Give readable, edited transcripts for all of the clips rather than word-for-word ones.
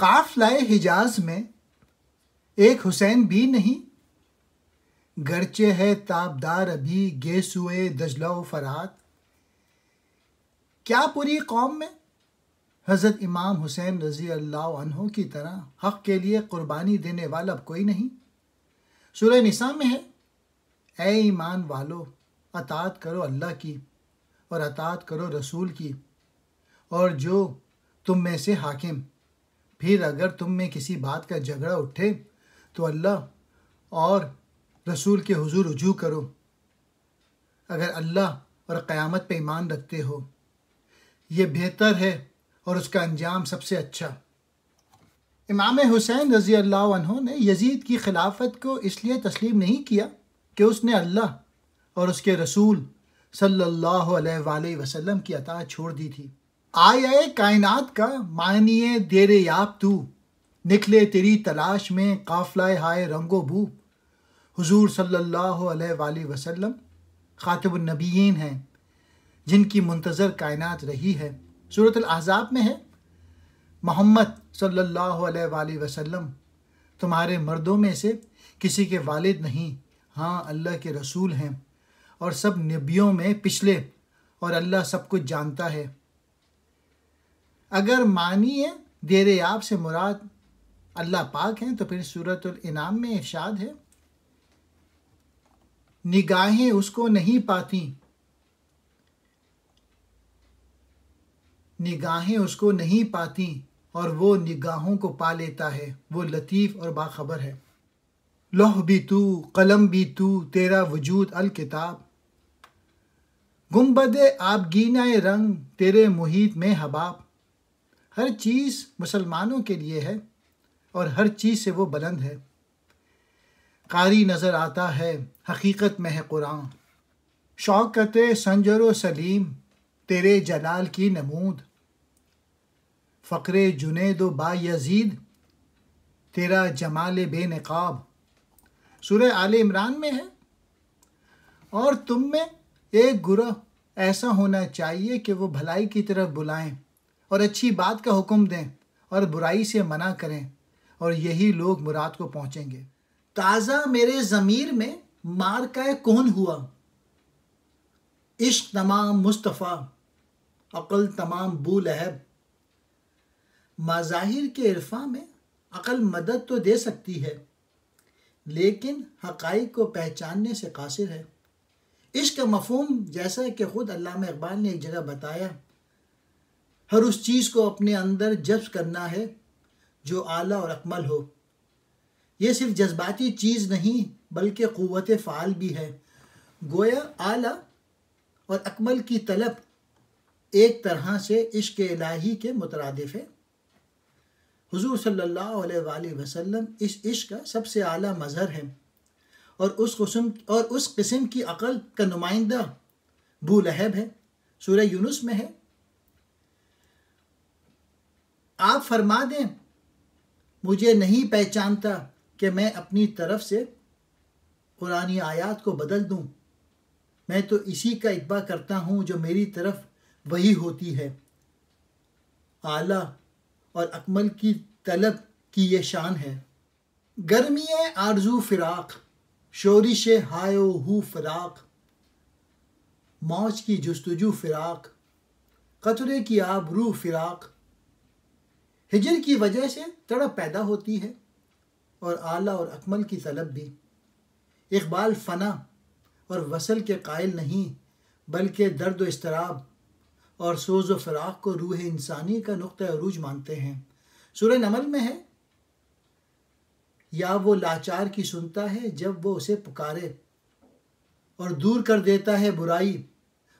काफिलाए हिजाज में एक हुसैन भी नहीं, गरचे है ताबदार अभी गेसुए दजला व फरात। क्या पूरी कौम में हज़रत इमाम हुसैन रज़ी अल्लाह अन्हु की तरह हक़ के लिए क़ुरबानी देने वाला अब कोई नहीं। सूरह निसा में है, ए ईमान वालो, अतात करो अल्लाह की और अतात करो रसूल की और जो तुम में से हाकिम। फिर अगर तुम में किसी बात का झगड़ा उठे तो अल्लाह और रसूल के हुजूर रुजू करो, अगर अल्लाह और क़यामत पे ईमान रखते हो। ये बेहतर है और उसका अंजाम सबसे अच्छा। इमाम हुसैन रज़ी अल्लाह अन्हु ने यजीद की खिलाफत को इसलिए तस्लीम नहीं किया कि उसने अल्लाह और उसके रसूल सल्लल्लाहु अलैहि वसल्लम की अताअत छोड़ दी थी। आए कायनात का मानिए देरे याब तू, निकले तेरी तलाश में काफिलाए हाय रंगो बू। हुजूर सल्लल्लाहु अलैहि वसल्लम खातिबुन नबीयीन हैं, जिनकी मुंतज़र कायनात रही है। सूरत अल-अहज़ाब में है, मोहम्मद सल्लल्लाहु अलैहि वसल्लम तुम्हारे मर्दों में से किसी के वालिद नहीं, हाँ अल्लाह के रसूल हैं और सब नबियों में पिछले, और अल्लाह सब कुछ जानता है। अगर मानिए देरे याब से मुराद अल्लाह पाक हैं तो फिर सूरतुल इनाम में इरशाद है, निगाहें उसको नहीं पाती, निगाहें उसको नहीं पाती और वो निगाहों को पा लेता है, वो लतीफ़ और बाखबर है। लौह भी तू, कलम भी तू, तेरा वजूद अल किताब। गुंबदे आबगीनाए रंग तेरे मुहीत में हबाब। हर चीज़ मुसलमानों के लिए है और हर चीज़ से वो बुलंद है। कारी नज़र आता है, हकीकत में है कुरान। शौकत संजरो सलीम तेरे जलाल की नमूद। फ़क्रे जुनेद बा यजीद तेरा जमाल बेनकाब। सूरह आले इमरान में है, और तुम में एक गुरह ऐसा होना चाहिए कि वो भलाई की तरफ बुलाएं और अच्छी बात का हुक्म दें और बुराई से मना करें, और यही लोग मुराद को पहुँचेंगे। ताज़ा मेरे ज़मीर में मार का कौन हुआ, इश्क तमाम मुस्तफ़ा अक़ल तमाम बू लहब। मज़ाहिर के इरफा में अक़ल मदद तो दे सकती है, लेकिन हक़ाइक़ को पहचानने से कासिर है। इश्क का मफ़हूम, जैसा कि ख़ुद अल्लामा इक़बाल ने एक जगह बताया, हर उस चीज़ को अपने अंदर जज़्ब करना है जो आला और अकमल हो। ये सिर्फ जज्बाती चीज़ नहीं बल्कि क़ुव्वत फ़ाल भी है। गोया आला और अकमल की तलब एक तरह से इश्क इलाही के मुतरादिफ है। हुज़ूर सल्लल्लाहु अलैहि वसल्लम इस इश्क का सबसे आला मज़हर है और उस किस्म की अक़ल का नुमाइंदा बू लहब है। सूरह यूनुस में है, आप फरमा दें मुझे नहीं पहचानता कि मैं अपनी तरफ से कुरानी आयात को बदल दूं, मैं तो इसी का इत्बा करता हूं जो मेरी तरफ वही होती है। आला और अकमल की तलब की ये शान है। गर्मी आरजू फ़िराक़ शोरिश हायो हू फ़िराक़। मौज की जुस्तजू फ़िराक़ क़तरे की आबरू फ़िराक़। हिजर की वजह से तड़प पैदा होती है और आला और अकमल की तलब भी। इक़बाल फ़ना और वसल के कायल नहीं बल्कि दर्द व इस्तराब और सोज़ व फ़िराक़ को रूह इंसानी का नुक़्ता अरूज मानते हैं। सूरह नमल में है, या वो लाचार की सुनता है जब वो उसे पुकारे और दूर कर देता है बुराई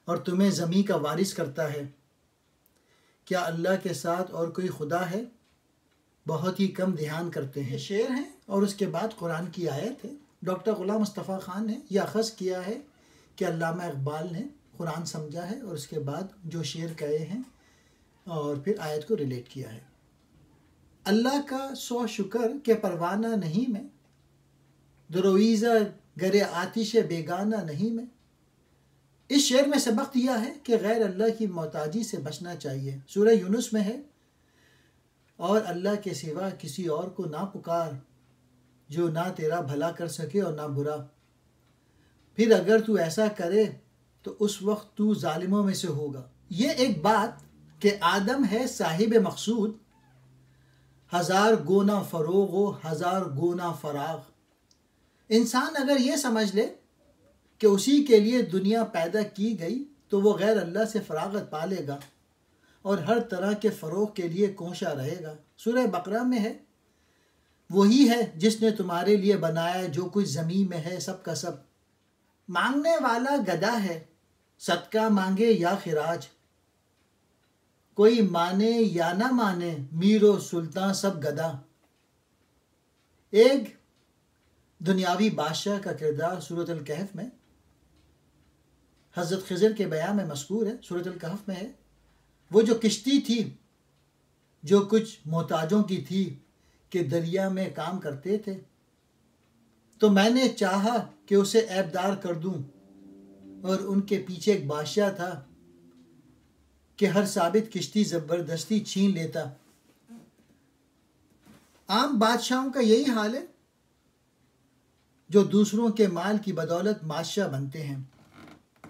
और तुम्हें ज़मीं का वारिस करता है। क्या अल्लाह के साथ और कोई खुदा है, बहुत ही कम ध्यान करते हैं। शेर हैं और उसके बाद कुरान की आयत है। डॉक्टर ग़ुलाम मुस्तफ़ा ख़ान ने यह अख़ज़ किया है कि अल्लामा इक़बाल ने कुरान समझा है और उसके बाद जो शेर कहे हैं और फिर आयत को रिलेट किया है। अल्लाह का सौ शुक्र के परवाना नहीं मैं, दरोईज़ा गरे आतिश बेगाना नहीं मैं। इस शेर में सबक दिया है कि गैर अल्लाह की मोहताजी से बचना चाहिए। सूरह यूनुस में है, और अल्लाह के सिवा किसी और को ना पुकार जो ना तेरा भला कर सके और ना बुरा। फिर अगर तू ऐसा करे तो उस वक्त तू जालिमों में से होगा। ये एक बात कि आदम है साहिब मकसूद, हजार गुना फरोग व हजार गुना फराग। इंसान अगर ये समझ ले कि उसी के लिए दुनिया पैदा की गई तो वो गैर अल्लाह से फरागत पा लेगा और हर तरह के फ़रोग के लिए कोशा रहेगा। सूरह बकरा में है, वही है जिसने तुम्हारे लिए बनाया जो कुछ ज़मीन में है सब का सब। मांगने वाला गधा है, सदका मांगे या खिराज, कोई माने या ना माने मीरो सुल्तान सब गधा। एक दुनियावी बादशाह का किरदार सूरत अल कहफ में हज़रत खिज़र के बयान में मज़कूर है। सूरत अल कहफ में है, वो जो किश्ती थी जो कुछ मोहताजों की थी कि दरिया में काम करते थे, तो मैंने चाहा कि उसे ऐबदार कर दूं, और उनके पीछे एक बादशाह था कि हर साबित किश्ती ज़बरदस्ती छीन लेता। आम बादशाहों का यही हाल है जो दूसरों के माल की बदौलत बादशाह बनते हैं।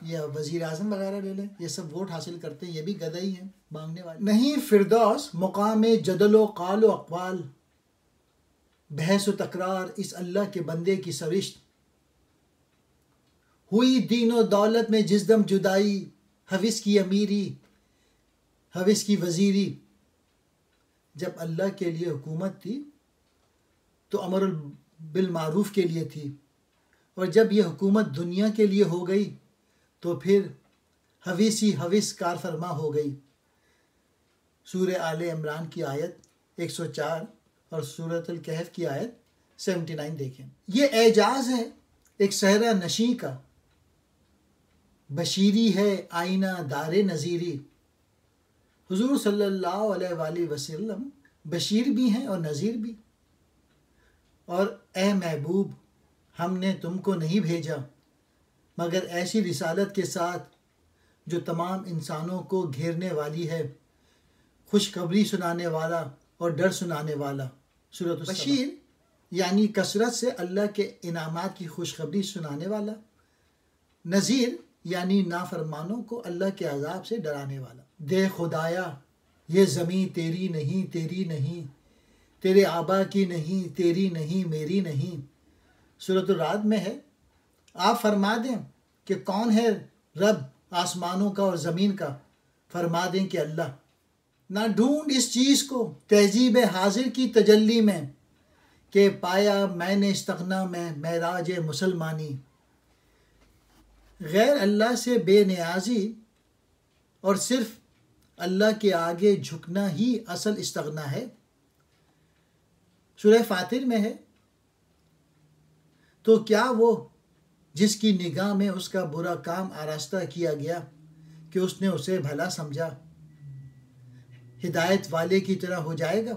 ये वज़ीर आज़म वगैरह ले लें, ये सब वोट हासिल करते हैं, ये भी गधा ही हैं, मांगने वाले नहीं। फिरदौस मुकाम जदलो क़ाल व अक़वाल, बहस व तकरार इस अल्लाह के बंदे की सरिश्त। हुई दीन व दौलत में जिसदम जुदाई, हविस की अमीरी हविस की वज़ीरी। जब अल्लाह के लिए हुकूमत थी तो अमर बिल मारूफ के लिए थी, और जब यह हुकूमत दुनिया के लिए हो गई तो फिर हवीसी हविस कार फरमा हो गई। सूरह आले इमरान की आयत 104 और सूरत अल कहफ की आयत 79 देखें। ये एजाज़ है एक सहरा नशी का, बशीरी है आईना दारे नज़ीरी। हुजूर सल्लल्लाहु अलैहि वसल्लम बशीर भी हैं और नज़ीर भी। और ए महबूब, हमने तुमको नहीं भेजा मगर ऐसी रिसालत के साथ जो तमाम इंसानों को घेरने वाली है, खुशखबरी सुनाने वाला और डर सुनाने वाला। सूरत बशीर यानी कसरत से अल्लाह के इनामात की खुशखबरी सुनाने वाला, नज़ीर यानी नाफरमानों को अल्लाह के अज़ाब से डराने वाला। दे खुदाया ये ज़मीं तेरी नहीं, तेरी नहीं, तेरे आबा की नहीं, तेरी नहीं, मेरी नहीं। सूरत राद में है, आप फरमा दें कि कौन है रब आसमानों का और ज़मीन का, फरमा दें कि अल्लाह। ना ढूंढ इस चीज़ को तहजीब हाजिर की तजल्ली में कि पाया मैंने इस्तग़ना में महराज मुसलमानी। गैर अल्लाह से बेनियाजी और सिर्फ अल्लाह के आगे झुकना ही असल इस्तग़ना है। सूरह फातिर में है, तो क्या वो जिसकी निगाह में उसका बुरा काम आरास्ता किया गया कि उसने उसे भला समझा, हिदायत वाले की तरह हो जाएगा।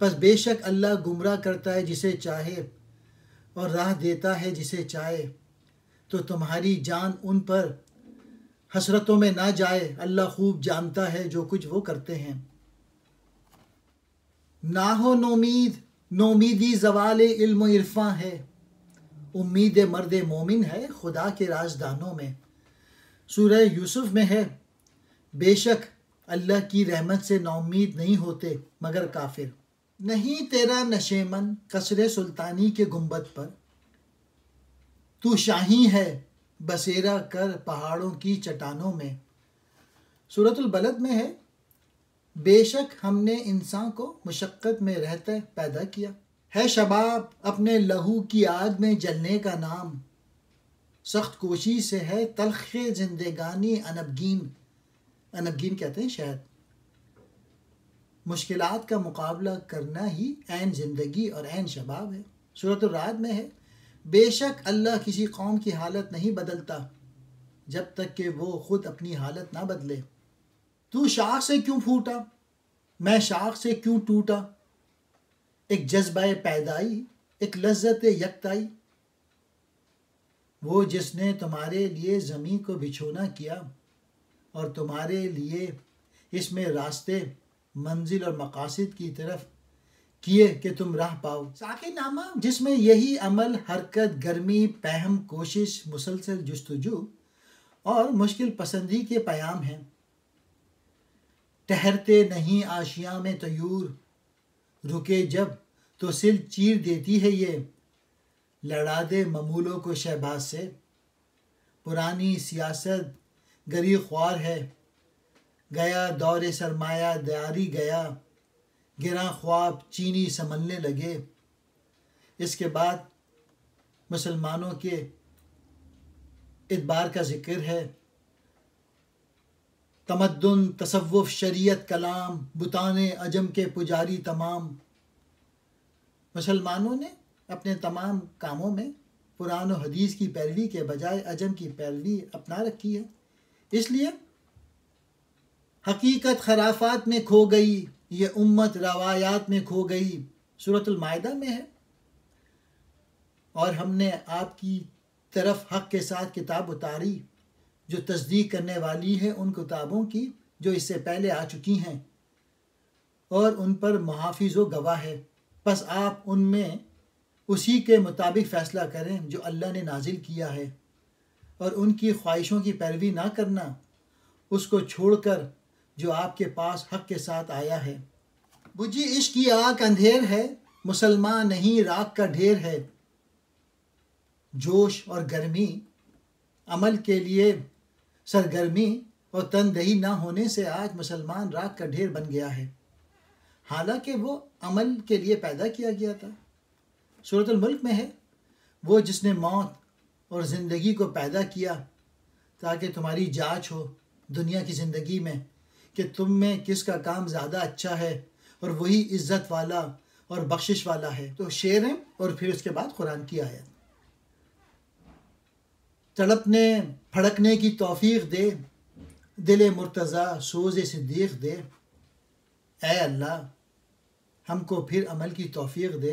बस बेशक अल्लाह गुमराह करता है जिसे चाहे और राह देता है जिसे चाहे। तो तुम्हारी जान उन पर हसरतों में ना जाए, अल्लाह खूब जानता है जो कुछ वो करते हैं। ना हो नोमीद, नोमीदी ज़वाल इल्म इरफां है, उम्मीद मर्द मोमिन है खुदा के राजदानों में। सूरह यूसुफ में है, बेशक अल्लाह की रहमत से नाउम्मीद नहीं होते मगर काफिर। नहीं तेरा नशेमन कसरे सुल्तानी के गुंबद पर, तू शाही है बसेरा कर पहाड़ों की चट्टानों में। सूरतुल बलद में है, बेशक हमने इंसान को मुशक्क़त में रहते पैदा किया है, शबाब अपने लहू की आग में जलने का नाम, सख्त कोशी से है तल्ख़ जिंदगानी अनबगीन। अनबगीन कहते हैं शहद। मुश्किलात का मुकाबला करना ही ऐन ज़िंदगी और ऐन शबाब है। सूरत राद में है, बेशक अल्लाह किसी कौम की हालत नहीं बदलता जब तक कि वो ख़ुद अपनी हालत ना बदले। तू शाख से क्यों फूटा, मैं शाख से क्यों टूटा, एक जज्बा पैदाई एक लज्जत यकताई। वो जिसने तुम्हारे लिए ज़मीन को बिछोना किया और तुम्हारे लिए इसमें रास्ते मंजिल और मकासद की तरफ किए कि तुम राह पाओ। साक़ीनामा, जिसमें यही अमल, हरकत, गर्मी, पहम, कोशिश, मुसलसल जुस्तजू और मुश्किल पसंदी के पयाम हैं। ठहरते नहीं आशिया में तयूर, रुके जब तो सिल चीर देती है ये, लड़ा दे ममूलों को शहबाज से। पुरानी सियासत गरी ख्वार है, गया दौरे सरमाया दारी गया, गिरा ख्वाब चीनी संभलने लगे। इसके बाद मुसलमानों के इतबार का जिक्र है। तमद्दुन, तसव्वुफ, शरीयत, कलाम, बुताने अजम के पुजारी तमाम। मुसलमानों ने अपने तमाम कामों में कुरान और हदीस की पैरवी के बजाय अजम की पैरवी अपना रखी है। इसलिए हकीकत खराफात में खो गई, ये उम्मत रवायात में खो गई, सूरतुल माइदा में है। और हमने आपकी तरफ हक़ के साथ किताब उतारी जो तस्दीक करने वाली है उन किताबों की जो इससे पहले आ चुकी हैं, और उन पर मुहाफिज व गवाह है। बस आप उनमें उसी के मुताबिक फ़ैसला करें जो अल्लाह ने नाजिल किया है, और उनकी ख्वाहिशों की पैरवी ना करना, उसको छोड़कर जो आपके पास हक़ के साथ आया है। बुझी इश्क की आग अंधेर है, मुसलमान नहीं राख का ढेर है। जोश और गर्मी, अमल के लिए सरगर्मी और तनदही ना होने से आज मुसलमान राख का ढेर बन गया है, हालांकि वो अमल के लिए पैदा किया गया था। सूरतुल मुल्क में है, वो जिसने मौत और ज़िंदगी को पैदा किया ताकि तुम्हारी जांच हो दुनिया की ज़िंदगी में कि तुम में किसका काम ज़्यादा अच्छा है, और वही इज़्ज़त वाला और बख्शिश वाला है। तो शेर है और फिर उसके बाद कुरान की आयत। तड़पने फड़कने की तौफीक दे, दिल मुर्तज़ा सोज़ सिद्दीक़ दे। ऐ अल्लाह, हमको फिर अमल की तौफीक दे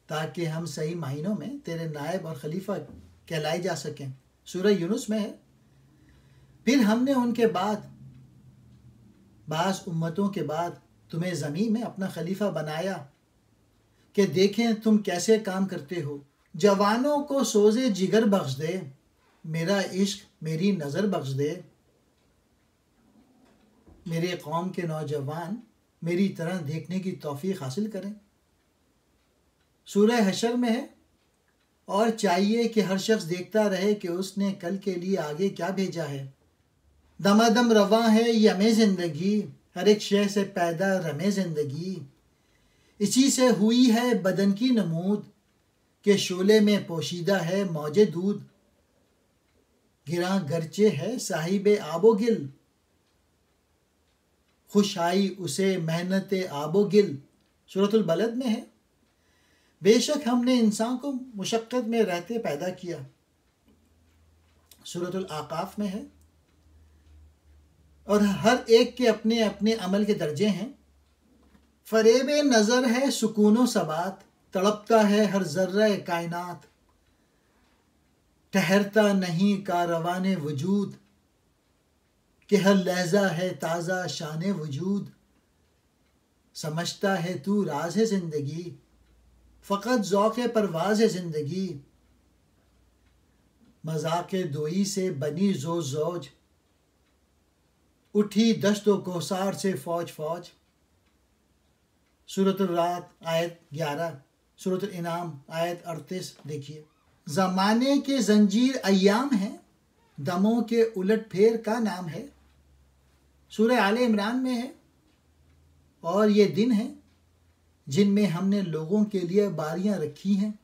ताकि हम सही मायनों में तेरे नायब और खलीफा कहलाए जा सकें। सूरह यूनुस में है, फिर हमने उनके बाद बाज़ उम्मतों के बाद तुम्हें ज़मीन में अपना खलीफा बनाया कि देखें तुम कैसे काम करते हो। जवानों को सोज़े जिगर बख्श दे, मेरा इश्क मेरी नज़र बख्श दे। मेरे कौम के नौजवान मेरी तरह देखने की तौफीक हासिल करें। सूरह हशर में है, और चाहिए कि हर शख्स देखता रहे कि उसने कल के लिए आगे क्या भेजा है। दमादम रवा है यमे ज़िंदगी, हर एक शय से पैदा रमे ज़िंदगी। इसी से हुई है बदन की नमूद, के शोले में पोशीदा है मौजे दूध। गिरा गरचे है साहिबे आबो गिल, खुश आई उसे मेहनत आबो गिल। सूरतुल बलद में है, बेशक हमने इंसान को मुशक्क़त में रहते पैदा किया। सूरतुल आकाफ में है, और हर एक के अपने अपने अमल के दर्जे हैं। फरेब नज़र है सुकूनो सबात, तड़पता है हर ज़र्रा कायनात। ठहरता नहीं कारवाने वजूद, कि हर लहजा है ताज़ा शान वजूद। समझता है तू राज है ज़िंदगी, फ़कत ज़ौक़ परवाज़ है ज़िंदगी। मज़ाक़ दोई से बनी ज़ो ज़ौज, उठी दश्तो कोसार से फ़ौज फ़ौज। सूरतुल रात आयत 11, सूरतुल इनाम आयत 38 देखिए। ज़माने के जंजीर अय्याम है, दमों के उलट फेर का नाम है। सूरह आले इमरान में है, और ये दिन हैं जिनमें हमने लोगों के लिए बारियां रखी हैं,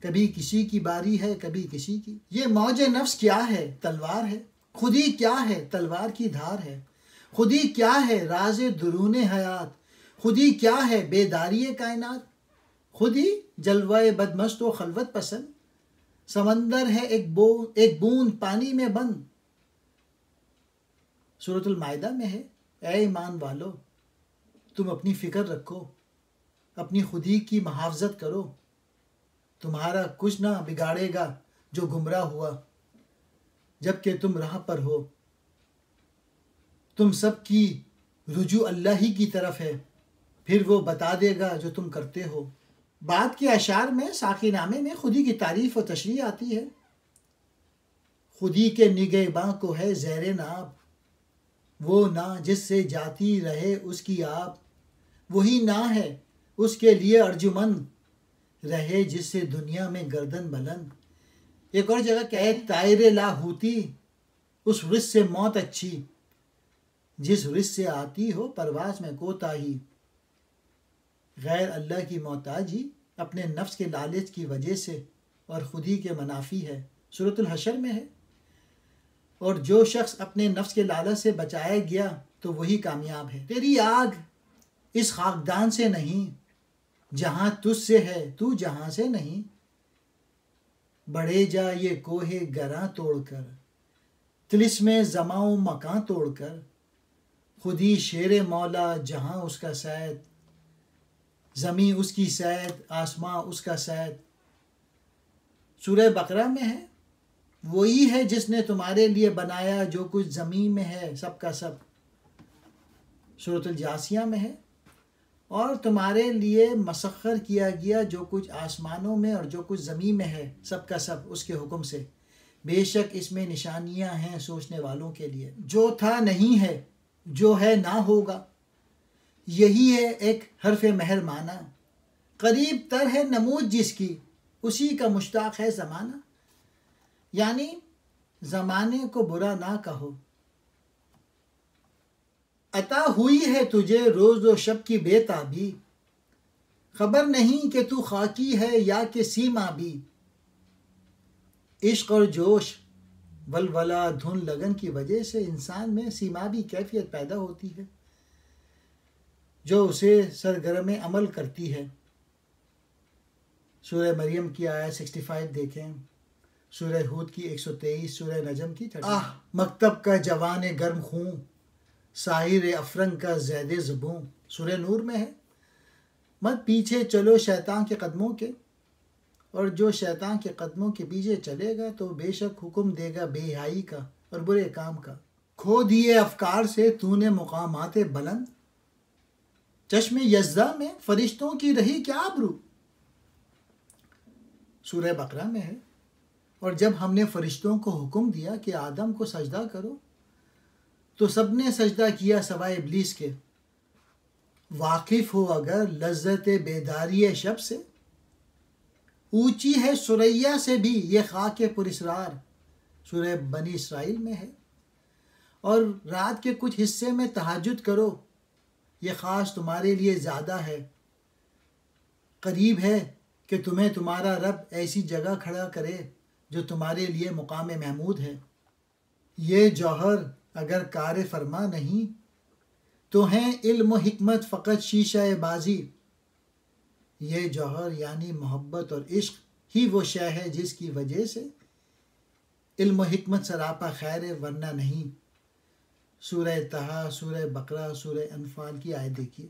कभी किसी की बारी है कभी किसी की। ये मौजे नफ्स क्या है, तलवार है। खुदी क्या है, तलवार की धार है। खुदी क्या है, राज़े दुरूने हयात। खुदी क्या है, बेदारी कायनात। खुदी जलवाए बदमस्त व खलवत पसंद, समंदर है एक बूंद पानी में बंद। सूरतुल माइदा में है, ऐ ईमान वालो, तुम अपनी फ़िक्र रखो, अपनी खुदी की मुहाफ़ज़त करो। तुम्हारा कुछ ना बिगाड़ेगा जो गुमराह हुआ, जबकि तुम राह पर हो। तुम सब की रुजू अल्लाह ही की तरफ है, फिर वो बता देगा जो तुम करते हो। बाद के अशार में साकी नामे में खुदी की तारीफ और तशरीह आती है। खुदी के निगहबां को है ज़ैरे नाब, वो ना जिससे जाती रहे उसकी आप, वही ना है उसके लिए अर्जुमंद, रहे जिससे दुनिया में गर्दन बुलंद। एक और जगह क्या है, तायरे लाहूती उस रिस से मौत अच्छी, जिस रिस से आती हो परवाज में कोताही। गैर अल्लाह की मोहताजी अपने नफ्स के लालच की वजह से और खुदी के मनाफी है, सूरतुल हशर में है। और जो शख्स अपने नफ्स के लालच से बचाया गया तो वही कामयाब है। तेरी आग इस खाकदान से नहीं, जहाँ तुझसे है तू जहाँ से नहीं। बढ़े जा ये कोहे गरां तोड़कर, तिलिस्मे ज़माओ मकां तोड़कर। खुदी शेर मौला जहाँ उसका सैद, ज़मी उसकी सैद आसमां उसका सैद। सूरह बकरा में है, वही है जिसने तुम्हारे लिए बनाया जो कुछ ज़मीन में है सब का सब। सूरतुल जासिया में है, और तुम्हारे लिए मसख्खर किया गया जो कुछ आसमानों में और जो कुछ ज़मीन में है सब का सब उसके हुक्म से। बेशक इसमें निशानियां हैं सोचने वालों के लिए। जो था नहीं है, जो है ना होगा, यही है एक हर्फ महर माना। करीब तर है नमूद जिसकी, उसी का मुश्ताक है ज़माना। यानी ज़माने को बुरा ना कहो। अता हुई है तुझे रोज़ व शब की बेताबी, खबर नहीं कि तू खाकी है या कि सीमा भी। इश्क और जोश वलवला धुन लगन की वजह से इंसान में सीमावी कैफियत पैदा होती है जो उसे सरगर्म अमल करती है। सूरह मरियम की आयत 65 देखें, सूरह हूद की 123, सूरह नजम की 30। आह मकतब का जवान गर्म खूं, साहिर अफरंग का ज़ैद ज़बूं। सूरह नूर में है, मत पीछे चलो शैतान के कदमों के, और जो शैतान के कदमों के पीछे चलेगा तो बेशक हुक्म देगा बेहयाई का और बुरे काम का। खो दिए अफकार से तूने मुकामाते बुलंद, चश्मे यज़्दा में फरिश्तों की रही क्या आबरू। सूरह बकरा में है, और जब हमने फरिश्तों को हुक्म दिया कि आदम को सजदा करो तो सबने सजदा किया सवाए इब्लीस के। वाकिफ हो अगर लज्जत बेदारी शब से, ऊंची है सुरैया से भी ये खाके पुरिसरार। सूरह बनी इसराइल में है, और रात के कुछ हिस्से में तहज्जुद करो, ये ख़ास तुम्हारे लिए ज़्यादा है। करीब है कि तुम्हें तुम्हारा रब ऐसी जगह खड़ा करे जो तुम्हारे लिए मुकाम महमूद है। ये जौहर अगर कार फरमा नहीं तो हैं इल्म हिकमत फ़कत शीशा बाजी। ये जौहर यानी मोहब्बत और इश्क ही वो शय है जिसकी वजह से इल्म हिकमत सरापा खैर है वरना नहीं। सूरह तहा, सूरह बकरा, सूरह अनफाल की आयत देखिए।